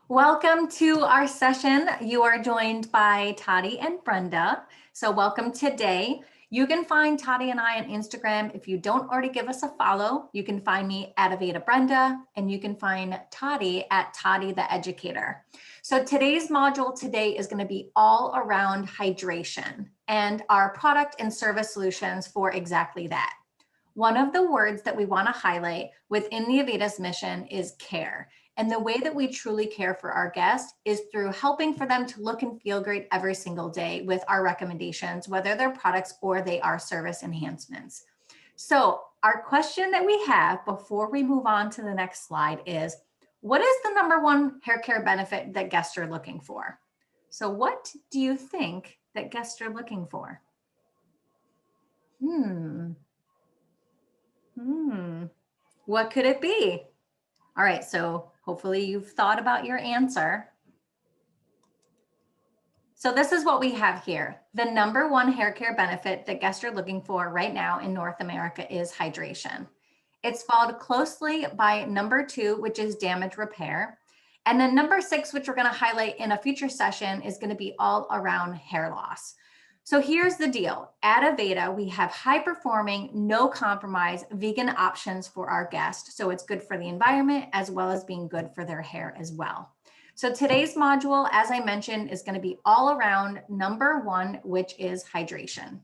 Welcome to our session. You are joined by Toddy and Brenda. So welcome today. You can find Toddy and I on Instagram. If you don't already give us a follow, you can find me at Aveda Brenda, and you can find Toddy at Toddy the Educator. So today's module today is going to be all around hydration and our product and service solutions for exactly that. One of the words that we want to highlight within the Aveda's mission is care. And the way that we truly care for our guests is through helping for them to look and feel great every single day with our recommendations, whether they're products or they are service enhancements. So our question that we have before we move on to the next slide is, what is the number one hair care benefit that guests are looking for? So what do you think that guests are looking for? What could it be? All right, so hopefully you've thought about your answer. So this is what we have here. The number one hair care benefit that guests are looking for right now in North America is hydration. It's followed closely by number 2, which is damage repair. And then number 6, which we're going to highlight in a future session, is going to be all around hair loss. So here's the deal. At Aveda, we have high-performing, no-compromise vegan options for our guests. So it's good for the environment as well as being good for their hair as well. So today's module, as I mentioned, is going to be all around number 1, which is hydration.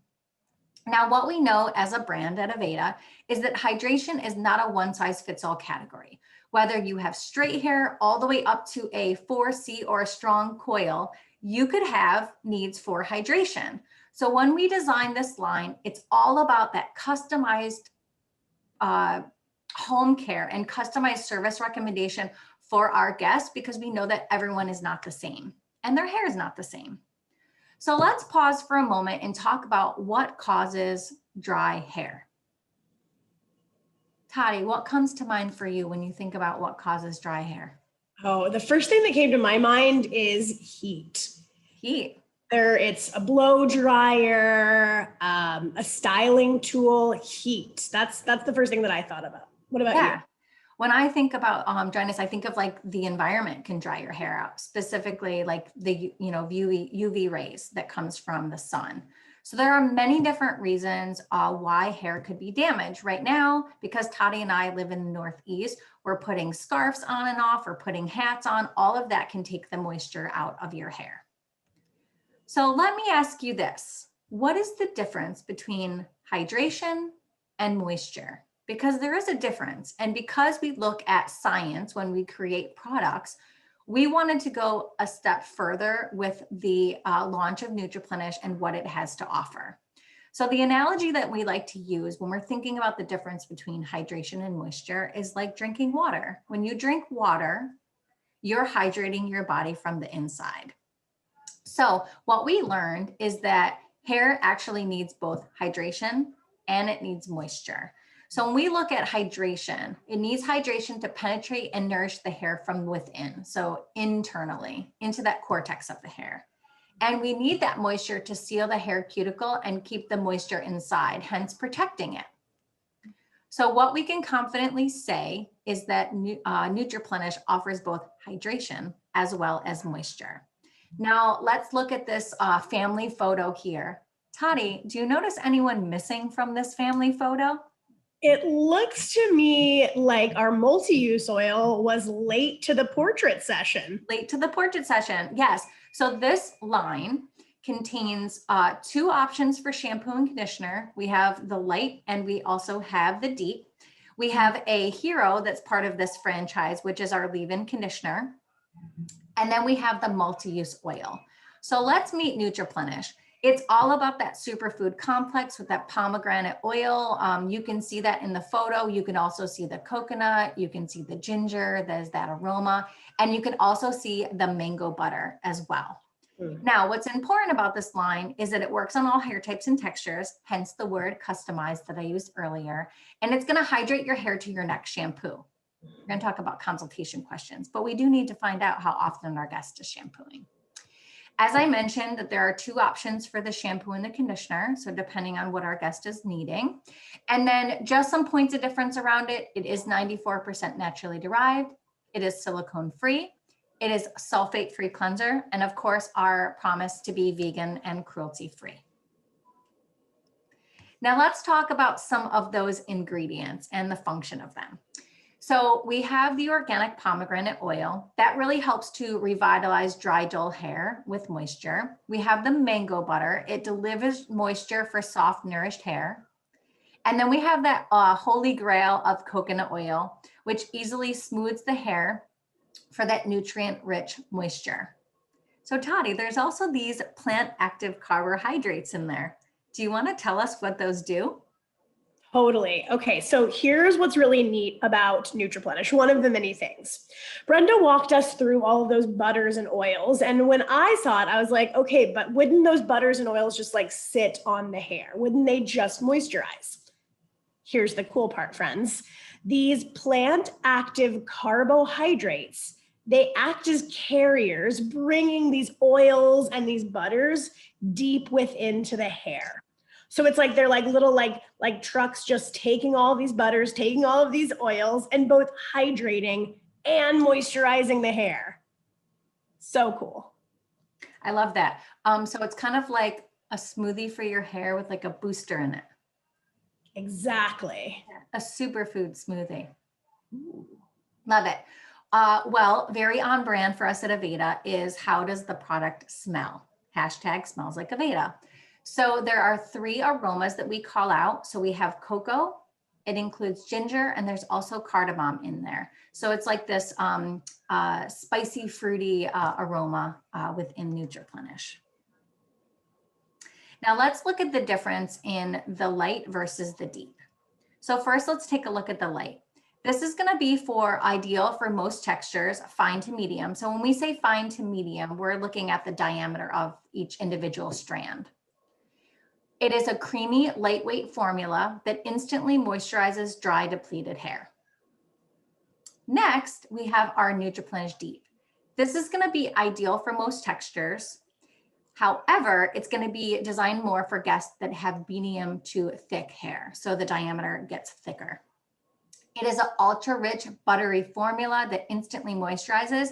Now, what we know as a brand at Aveda is that hydration is not a one-size-fits-all category. Whether you have straight hair all the way up to a 4C or a strong coil, you could have needs for hydration. So when we design this line, it's all about that customized home care and customized service recommendation for our guests, because we know that everyone is not the same and their hair is not the same. So let's pause for a moment and talk about what causes dry hair. Toddy, what comes to mind for you when you think about what causes dry hair? Oh, the first thing that came to my mind is heat. Heat. It's a blow dryer, a styling tool, heat. That's the first thing that I thought about. What about you? When I think about dryness, I think of like the environment can dry your hair out, specifically like the UV rays that comes from the sun. So there are many different reasons why hair could be damaged. Right now, because Toddy and I live in the Northeast, we're putting scarves on and off, or putting hats on. All of that can take the moisture out of your hair. So let me ask you this. What is the difference between hydration and moisture? Because there is a difference. And because we look at science when we create products, we wanted to go a step further with the launch of NutriPlenish and what it has to offer. So the analogy that we like to use when we're thinking about the difference between hydration and moisture is like drinking water. When you drink water, you're hydrating your body from the inside. So what we learned is that hair actually needs both hydration and it needs moisture. So when we look at hydration, it needs hydration to penetrate and nourish the hair from within, so internally, into that cortex of the hair. And we need that moisture to seal the hair cuticle and keep the moisture inside, hence protecting it. So what we can confidently say is that NutriPlenish offers both hydration as well as moisture. Now let's look at this family photo here. Toddy, do you notice anyone missing from this family photo? It looks to me like our MultiUse Oil was late to the portrait session. Late to the portrait session, yes. So this line contains 2 options for shampoo and conditioner. We have the light and we also have the deep. We have a hero that's part of this franchise, which is our LeaveIn conditioner. And then we have the MultiUse Oil. So let's meet NutriPlenish. It's all about that superfood complex with that pomegranate oil. You can see that in the photo. You can also see the coconut. You can see the ginger. There's that aroma. And you can also see the mango butter as well. Now, what's important about this line is that it works on all hair types and textures, hence the word customized that I used earlier. And it's going to hydrate your hair to your next shampoo. We're going to talk about consultation questions, but we do need to find out how often our guest is shampooing. As I mentioned, that there are 2 options for the shampoo and the conditioner, so depending on what our guest is needing. And then just some points of difference around it. It is 94% naturally derived. It is silicone free. It is sulfate-free cleanser, and of course, our promise to be vegan and cruelty-free. Now let's talk about some of those ingredients and the function of them. So we have the organic pomegranate oil that really helps to revitalize dry, dull hair with moisture. We have the mango butter. It delivers moisture for soft, nourished hair. And then we have that holy grail of coconut oil, which easily smooths the hair for that nutrient-rich moisture. So Toddy, there's also these plant active carbohydrates in there. Do you want to tell us what those do? Totally. Okay, so here's what's really neat about NutriPlenish, one of the many things. Brenda walked us through all of those butters and oils. And when I saw it, I was like, okay, but wouldn't those butters and oils just like sit on the hair? Wouldn't they just moisturize? Here's the cool part, friends. These plant active carbohydrates, they act as carriers, bringing these oils and these butters deep within to the hair. So it's like they're like little like trucks just taking all these butters, taking all of these oils and both hydrating and moisturizing the hair. So cool. I love that. So it's kind of like a smoothie for your hair with like a booster in it. Exactly. A superfood smoothie. Ooh. Love it. Well, very on brand for us at Aveda is how does the product smell? Hashtag smells like Aveda. So there are 3 aromas that we call out. So we have cocoa, it includes ginger, and there's also cardamom in there. So it's like this spicy, fruity aroma within NutriPlenish. Now let's look at the difference in the light versus the deep. So first, let's take a look at the light. This is going to be ideal for most textures, fine to medium. So when we say fine to medium, we're looking at the diameter of each individual strand. It is a creamy, lightweight formula that instantly moisturizes dry, depleted hair. Next, we have our NutriPlenish Deep. This is going to be ideal for most textures. However, it's going to be designed more for guests that have medium to thick hair, so the diameter gets thicker. It is an ultra-rich, buttery formula that instantly moisturizes.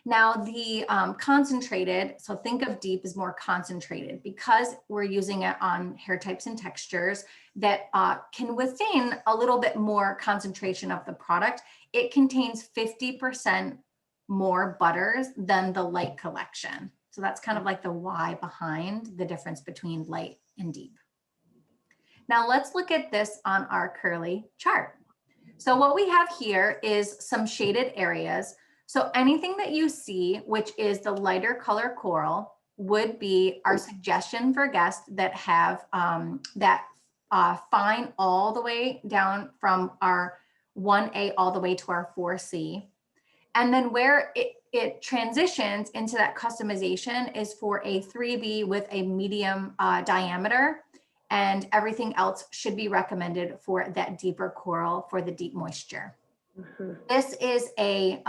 Now the concentrated, so think of deep as more concentrated because we're using it on hair types and textures that can withstand a little bit more concentration of the product. It contains 50% more butters than the light collection. So that's kind of like the why behind the difference between light and deep. Now let's look at this on our curly chart. So what we have here is some shaded areas. So anything that you see, which is the lighter color coral, would be our suggestion for guests that have fine all the way down from our 1A all the way to our 4C. And then where it transitions into that customization is for a 3B with a medium diameter, and everything else should be recommended for that deeper coral for the deep moisture. Mm-hmm. This is a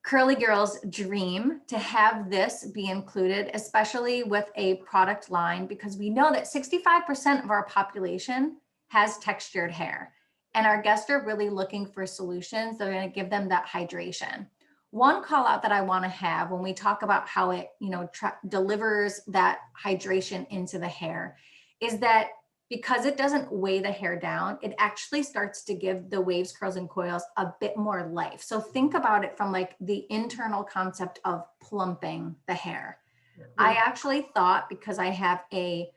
curly girl's dream to have this be included, especially with a product line, because we know that 65% of our population has textured hair. And our guests are really looking for solutions that are going to give them that hydration. One call out that I want to have when we talk about how it, delivers that hydration into the hair is that because it doesn't weigh the hair down, it actually starts to give the waves, curls, and coils a bit more life. So think about it from like the internal concept of plumping the hair. Mm-hmm. I actually thought because I have a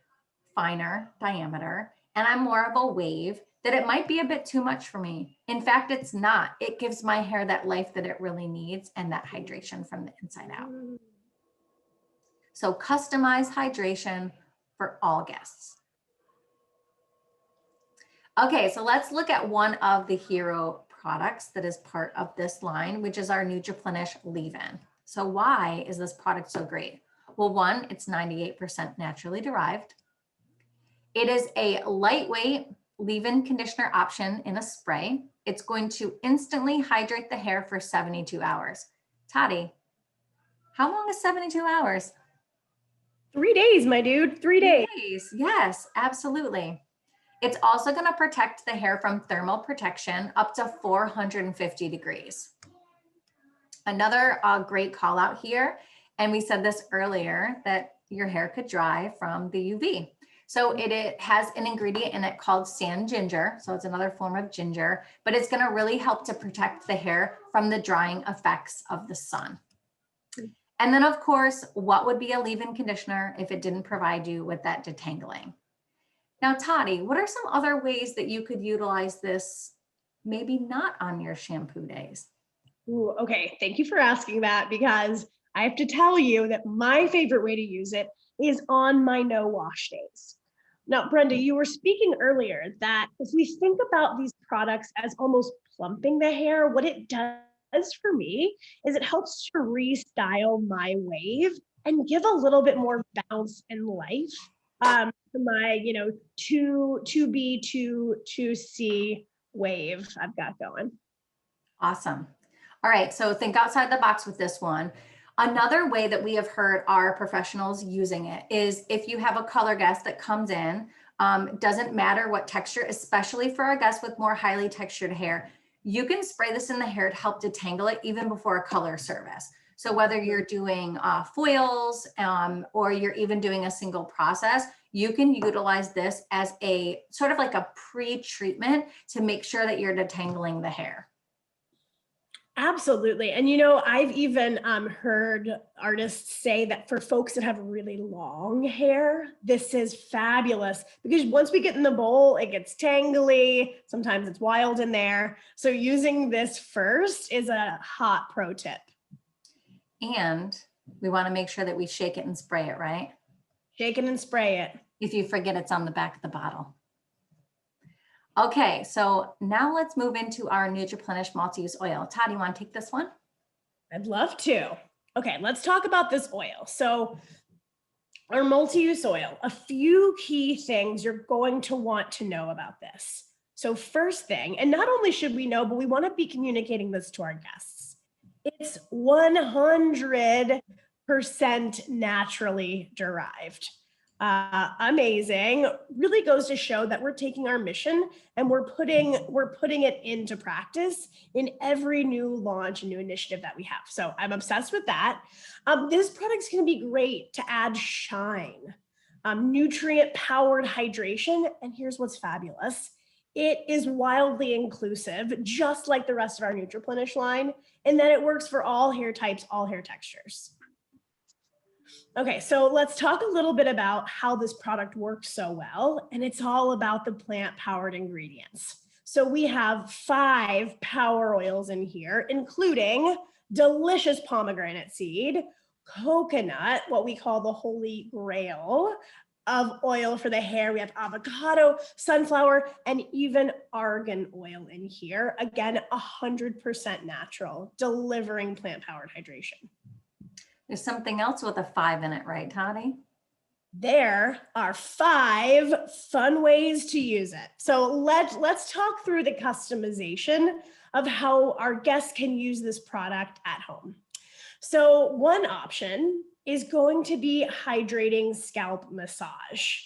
finer diameter and I'm more of a wave, that it might be a bit too much for me. In fact, it's not. It gives my hair that life that it really needs and that hydration from the inside out. So customize hydration for all guests. Okay, so let's look at one of the hero products that is part of this line, which is our NutriPlenish LeaveIn. So why is this product so great? Well, one, it's 98% naturally derived. It is a lightweight leave-in conditioner option in a spray. It's going to instantly hydrate the hair for 72 hours. Toddy, how long is 72 hours? 3 days, my dude, 3 days. Yes, absolutely. It's also going to protect the hair from thermal protection up to 450 degrees. Another great call out here, and we said this earlier, that your hair could dry from the UV. So it has an ingredient in it called sand ginger. So it's another form of ginger, but it's going to really help to protect the hair from the drying effects of the sun. And then of course, what would be a leave-in conditioner if it didn't provide you with that detangling? Now, Toddy, what are some other ways that you could utilize this, maybe not on your shampoo days? Ooh, okay, thank you for asking that, because I have to tell you that my favorite way to use it is on my no wash days. Now, Brenda, you were speaking earlier that if we think about these products as almost plumping the hair, what it does for me is it helps to restyle my wave and give a little bit more bounce and life to my, 2B to 2C wave I've got going. Awesome. All right, so think outside the box with this one. Another way that we have heard our professionals using it is if you have a color guest that comes in, doesn't matter what texture, especially for a guest with more highly textured hair, you can spray this in the hair to help detangle it even before a color service. So whether you're doing foils or you're even doing a single process, you can utilize this as a sort of like a pre-treatment to make sure that you're detangling the hair. Absolutely. And I've even heard artists say that for folks that have really long hair, this is fabulous, because once we get in the bowl, it gets tangly. Sometimes it's wild in there. So using this first is a hot pro tip. And we want to make sure that we shake it and spray it, right? Shake it and spray it. If you forget, it's on the back of the bottle. Okay, so now let's move into our NutriPlenish multi-use oil. Todd, you want to take this one? I'd love to. Okay, let's talk about this oil. So our multi-use oil, a few key things you're going to want to know about this. So first thing, and not only should we know, but we want to be communicating this to our guests. It's 100% naturally derived. Amazing. Really goes to show that we're taking our mission and we're putting it into practice in every new launch and new initiative that we have. So I'm obsessed with that. This product's going to be great to add shine, nutrient powered hydration. And here's what's fabulous. It is wildly inclusive, just like the rest of our NutriPlenish line, and then it works for all hair types, all hair textures. Okay, so let's talk a little bit about how this product works so well, and it's all about the plant-powered ingredients. So we have 5 power oils in here, including delicious pomegranate seed, coconut, what we call the holy grail of oil for the hair. We have avocado, sunflower, and even argan oil in here. Again, 100% natural, delivering plant-powered hydration. There's something else with a 5 in it, right, Toddy? There are 5 fun ways to use it. So let's talk through the customization of how our guests can use this product at home. So one option is going to be hydrating scalp massage.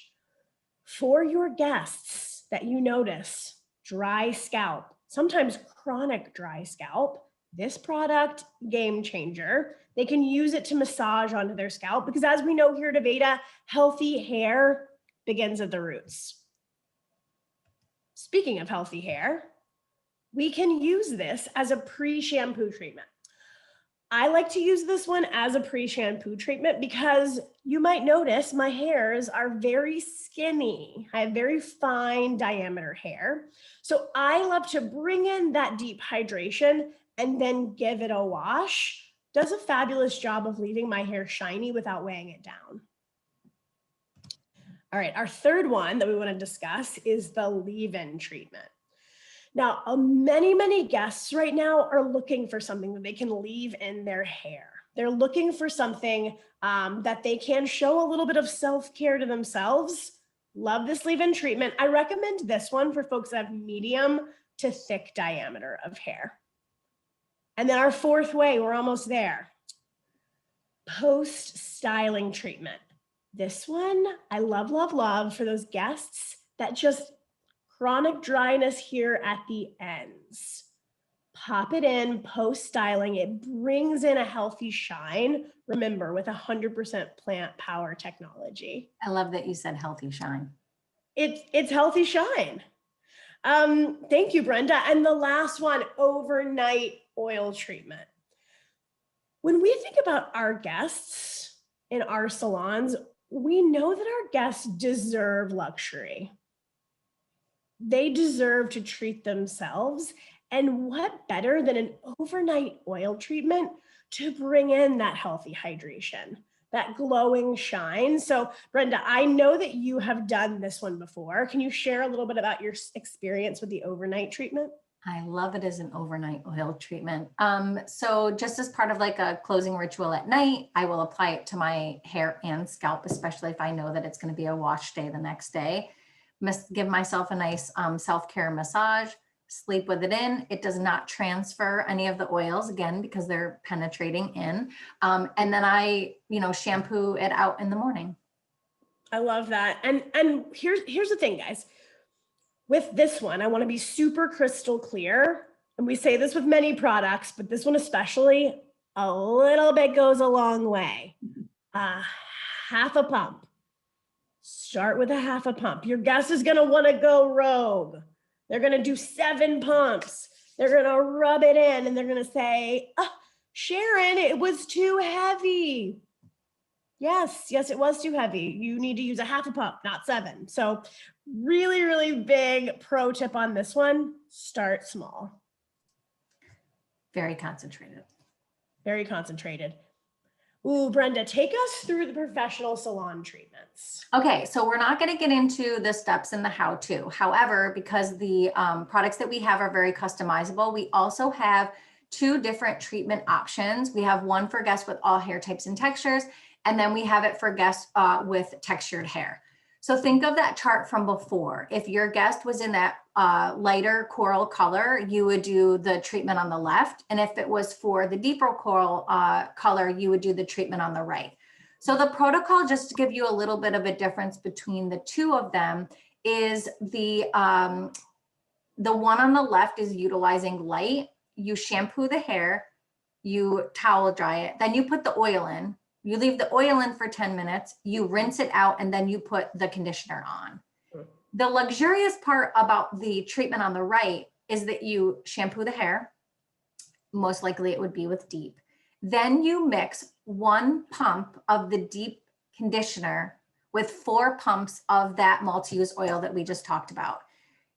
For your guests that you notice dry scalp, sometimes chronic dry scalp, this product, game changer. They can use it to massage onto their scalp because, as we know here at Aveda, healthy hair begins at the roots. Speaking of healthy hair, we can use this as a pre-shampoo treatment. I like to use this one as a pre-shampoo treatment because you might notice my hairs are very skinny. I have very fine diameter hair. So I love to bring in that deep hydration and then give it a wash. Does a fabulous job of leaving my hair shiny without weighing it down. All right, our third one that we want to discuss is the leave-in treatment. Now, many guests right now are looking for something that they can leave in their hair. They're looking for something that they can show a little bit of self-care to themselves. Love this leave-in treatment. I recommend this one for folks that have medium to thick diameter of hair. And then our fourth way, we're almost there. Post-styling treatment. This one, I love for those guests that just chronic dryness here at the ends. pop it in post styling. It brings in a healthy shine. Remember, with 100% plant power technology. I love that you said healthy shine. It's healthy shine. Thank you, Brenda. And the last one, overnight oil treatment. When we think about our guests in our salons, we know that our guests deserve luxury. They deserve to treat themselves. And what better than an overnight oil treatment to bring in that healthy hydration, that glowing shine? So, Brenda, I know that you have done this one before. Can you share a little bit about your experience with the overnight treatment? I love it as an overnight oil treatment. So just as part of like a closing ritual at night, I will apply it to my hair and scalp, especially if I know that it's going to be a wash day the next day. Give myself a nice self-care massage, sleep with it in. It does not transfer any of the oils, again, because they're penetrating in. And then I, shampoo it out in the morning. I love that. And here's the thing, guys. With this one, I want to be super crystal clear. And we say this with many products, but this one especially, a little bit goes a long way. Half a pump. Start with a half a pump. Your guest is going to want to go rogue. They're going to do 7 pumps. They're going to rub it in and they're going to say, Sharon, it was too heavy. Yes, it was too heavy. You need to use a half a pump, not 7. So really, really big pro tip on this one, start small. Very concentrated. Very concentrated. Ooh, Brenda, take us through the professional salon treatments. Okay, so we're not going to get into the steps and the how-to. However, because the products that we have are very customizable, we also have 2 different treatment options. We have one for guests with all hair types and textures, and then we have it for guests with textured hair. So think of that chart from before. If your guest was in that lighter coral color, you would do the treatment on the left. And if it was for the deeper coral color, you would do the treatment on the right. So the protocol, just to give you a little bit of a difference between the 2 of them, is the one on the left is utilizing light. You shampoo the hair, you towel dry it, then you put the oil in. You leave the oil in for 10 minutes, you rinse it out, and then you put the conditioner on. The luxurious part about the treatment on the right is that you shampoo the hair. Most likely it would be with deep. Then you mix 1 pump of the deep conditioner with 4 pumps of that multi-use oil that we just talked about.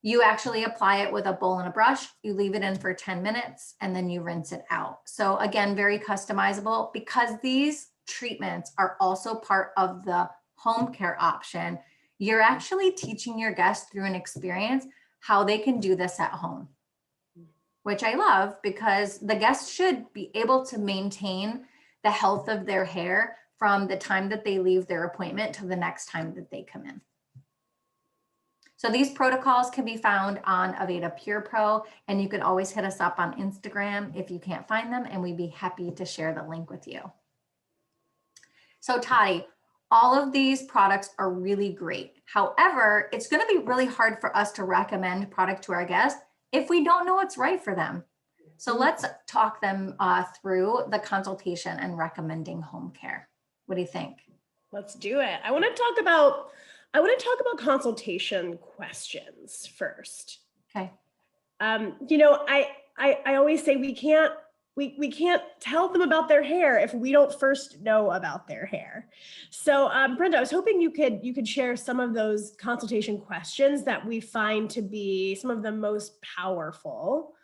You actually apply it with a bowl and a brush, you leave it in for 10 minutes, and then you rinse it out. So again, very customizable. Because these treatments are also part of the home care option, you're actually teaching your guests through an experience how they can do this at home, which I love, because the guests should be able to maintain the health of their hair from the time that they leave their appointment to the next time that they come in. So these protocols can be found on Aveda Pure Pro, and you can always hit us up on Instagram if you can't find them, and we'd be happy to share the link with you. So Tati, all of these products are really great. However, it's going to be really hard for us to recommend product to our guests if we don't know what's right for them. So let's talk them through the consultation and recommending home care. What do you think? Let's do it. I want to talk about consultation questions first. Okay. I always say we can't tell them about their hair if we don't first know about their hair. So Brenda, I was hoping you could share some of those consultation questions that we find to be some of the most powerful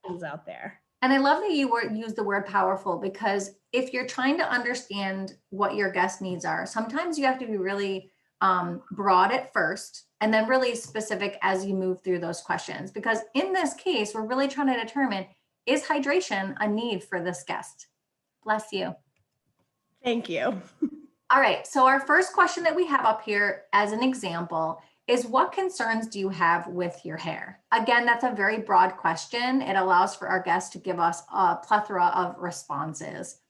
things out there. And I love that you use the word powerful, because if you're trying to understand what your guest needs are, sometimes you have to be really broad at first and then really specific as you move through those questions. Because in this case, we're really trying to determine, is hydration a need for this guest? Bless you. Thank you. All right, so our first question that we have up here as an example is, what concerns do you have with your hair? Again, that's a very broad question. It allows for our guests to give us a plethora of responses.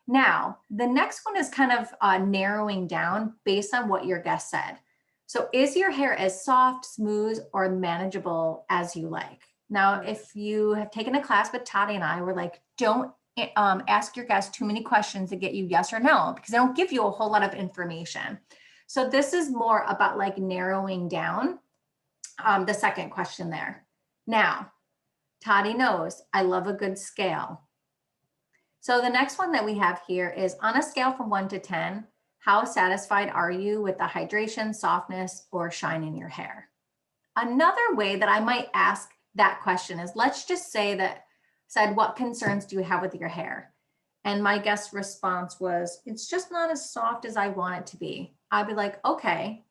Now, the next one is kind of narrowing down based on what your guest said. So is your hair as soft, smooth, or manageable as you like? Now, if you have taken a class with Toddy and I, we're like, don't ask your guests too many questions to get you yes or no, because they don't give you a whole lot of information. So this is more about like narrowing down the second question there. Now, Toddy knows I love a good scale. So the next one that we have here is on a scale from 1 to 10, how satisfied are you with the hydration, softness, or shine in your hair? Another way that I might ask that question is, let's just say that said, what concerns do you have with your hair? And my guest response was, it's just not as soft as I want it to be. I'd be like, okay,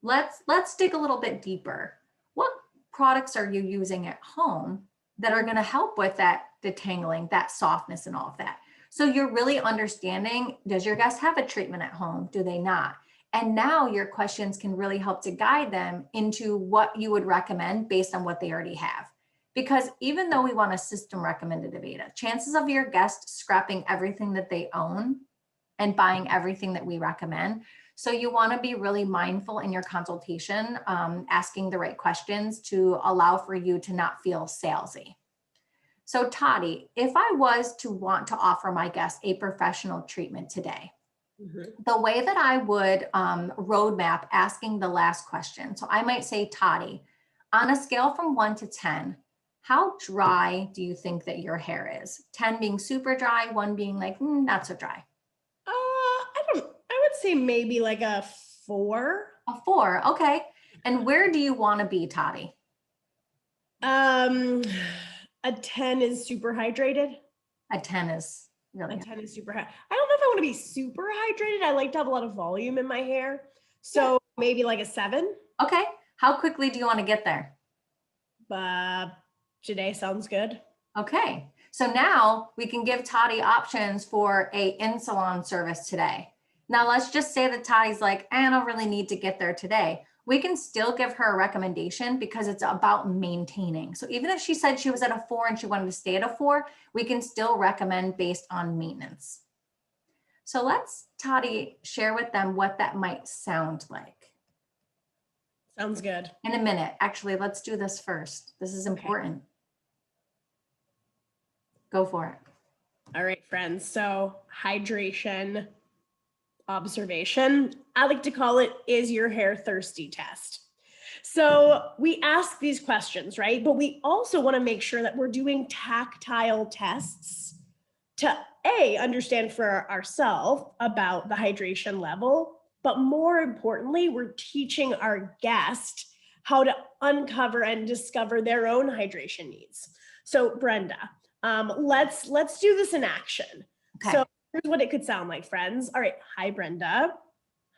let's dig a little bit deeper. What products are you using at home that are going to help with that detangling, that softness and all of that? So you're really understanding, does your guest have a treatment at home? Do they not? And now your questions can really help to guide them into what you would recommend based on what they already have. Because even though we want a system recommended Aveda, chances of your guest scrapping everything that they own and buying everything that we recommend. So you want to be really mindful in your consultation, asking the right questions to allow for you to not feel salesy. So Toddy, if I was to want to offer my guests a professional treatment today, the way that I would roadmap asking the last question. So I might say, Toddy, on a scale from 1 to 10, how dry do you think that your hair is? 10 being super dry, 1 being like, not so dry. I would say maybe like a 4. A 4, okay. And where do you want to be, Toddy? A 10 is super hydrated. A 10 is really. A 10 is super high. I don't know if I want to be super hydrated. I like to have a lot of volume in my hair. So maybe like a 7. Okay. How quickly do you want to get there? Today sounds good. Okay. So now we can give Toddy options for a in-salon service today. Now let's just say that Toddy's like, I don't really need to get there today. We can still give her a recommendation because it's about maintaining. So even if she said she was at a 4 and she wanted to stay at a 4, we can still recommend based on maintenance. So let's, Toddy, share with them what that might sound like. Sounds good. In a minute. Actually, let's do this first. This is important. Go for it. All right, friends. So hydration observation, I like to call it, is your hair thirsty test. So we ask these questions, right? But we also want to make sure that we're doing tactile tests to understand for ourselves about the hydration level, but more importantly, we're teaching our guest how to uncover and discover their own hydration needs. So Brenda, let's do this in action. Okay. So here's what it could sound like, friends. All right. Hi, Brenda.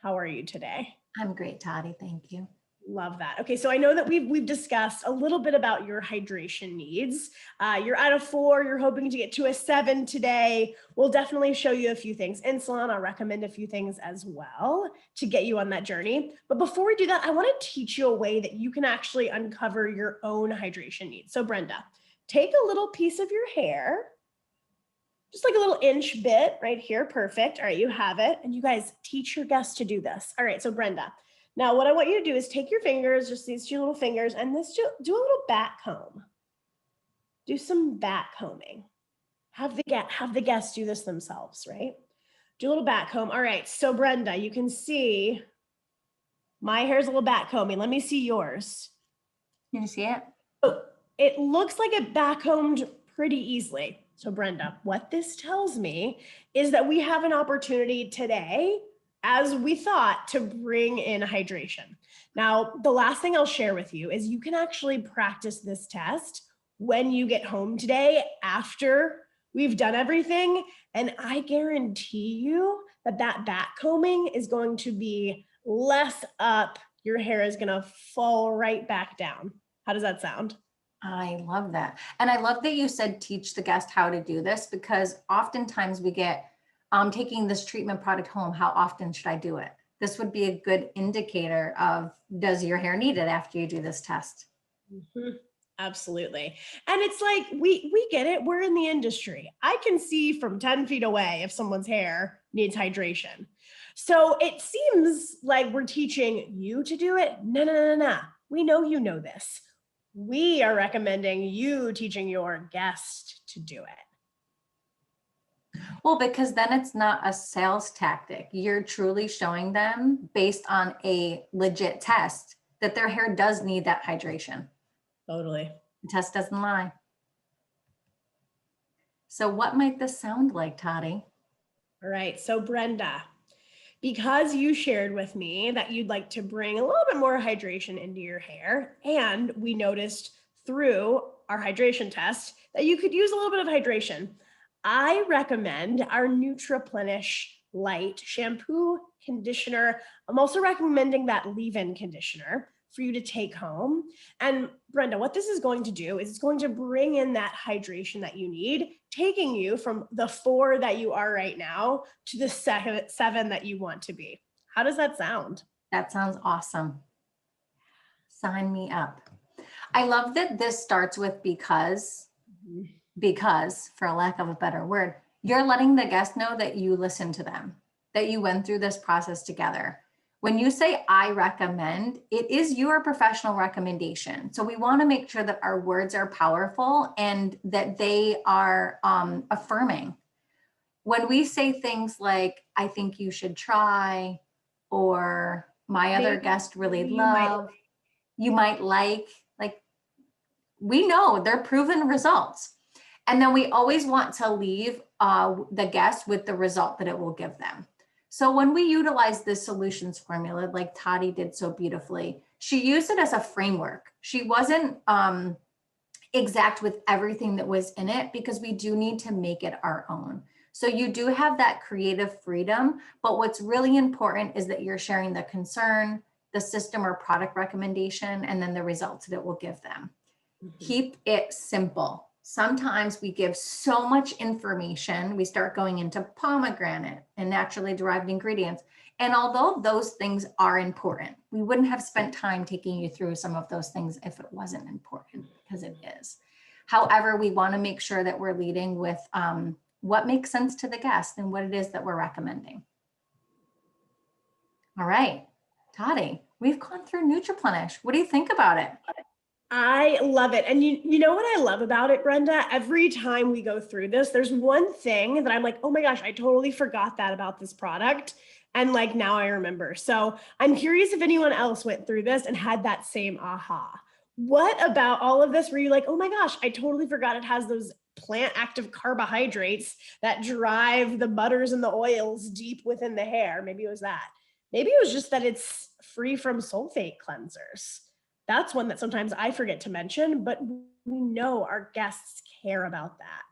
How are you today? I'm great, Toddy. Thank you. Love that. Okay. So I know that we've discussed a little bit about your hydration needs. You're at a 4, you're hoping to get to a 7 today. We'll definitely show you a few things. In Salon, I'll recommend a few things as well to get you on that journey. But before we do that, I want to teach you a way that you can actually uncover your own hydration needs. So Brenda, take a little piece of your hair, just like a little inch bit right here. Perfect. All right, you have it. And you guys teach your guests to do this. All right, so Brenda, now what I want you to do is take your fingers, just these 2 little fingers, and do a little back comb. Do some back combing. Have the guests do this themselves, right? Do a little back comb. All right, so Brenda, you can see my hair's a little back combing. Let me see yours. Can you see it? Oh, it looks like it back combed pretty easily. So Brenda, what this tells me is that we have an opportunity today, as we thought, to bring in hydration. Now, the last thing I'll share with you is you can actually practice this test when you get home today after we've done everything. And I guarantee you that that back combing is going to be less up. Your hair is going to fall right back down. How does that sound? I love that. And I love that you said teach the guest how to do this, because oftentimes we get taking this treatment product home. How often should I do it? This would be a good indicator of, does your hair need it after you do this test? Mm-hmm. Absolutely. And it's like, we get it. We're in the industry. I can see from 10 feet away if someone's hair needs hydration. So it seems like we're teaching you to do it. No. We know you know this. we are recommending you teaching your guest to do it? Well, because then it's not a sales tactic. You're truly showing them based on a legit test that their hair does need that hydration. Totally. The test doesn't lie. So what might this sound like, Toddy? All right. So Brenda, because you shared with me that you'd like to bring a little bit more hydration into your hair, and we noticed through our hydration test that you could use a little bit of hydration, I recommend our NutriPlenish Light shampoo conditioner. I'm also recommending that leave-in conditioner for you to take home. And Brenda, what this is going to do is it's going to bring in that hydration that you need, taking you from the 4 that you are right now to the 7 that you want to be. How does that sound? That sounds awesome. Sign me up. I love that this starts with because, for lack of a better word, you're letting the guest know that you listen to them, that you went through this process together. When you say, I recommend, it is your professional recommendation. So we want to make sure that our words are powerful and that they are affirming. When we say things like, I think you should try, or my other guest really love, you might like, we know they're proven results. And then we always want to leave the guest with the result that it will give them. So when we utilize this solutions formula, like Toddy did so beautifully, she used it as a framework. She wasn't exact with everything that was in it because we do need to make it our own. So you do have that creative freedom, but what's really important is that you're sharing the concern, the system or product recommendation, and then the results that it will give them. Keep it simple. Sometimes we give so much information, we start going into pomegranate and naturally derived ingredients. And although those things are important, we wouldn't have spent time taking you through some of those things if it wasn't important, because it is. However, we want to make sure that we're leading with what makes sense to the guest and what it is that we're recommending. All right, Toddy, we've gone through NutriPlenish. What do you think about it? I love it. And you know what I love about it, Brenda? Every time we go through this, there's one thing that I'm like, oh my gosh, I totally forgot that about this product. And like, now I remember. So I'm curious if anyone else went through this and had that same aha. What about all of this were you like, oh my gosh, I totally forgot it has those plant active carbohydrates that drive the butters and the oils deep within the hair? Maybe it was that. Maybe it was just that it's free from sulfate cleansers. That's one that sometimes I forget to mention, but we know our guests care about that.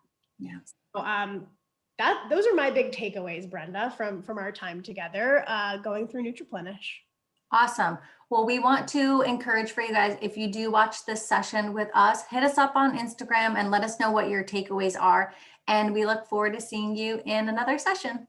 Yeah. So those are my big takeaways, Brenda, from our time together, going through NutriPlenish. Awesome. Well, we want to encourage for you guys, if you do watch this session with us, hit us up on Instagram and let us know what your takeaways are. And we look forward to seeing you in another session.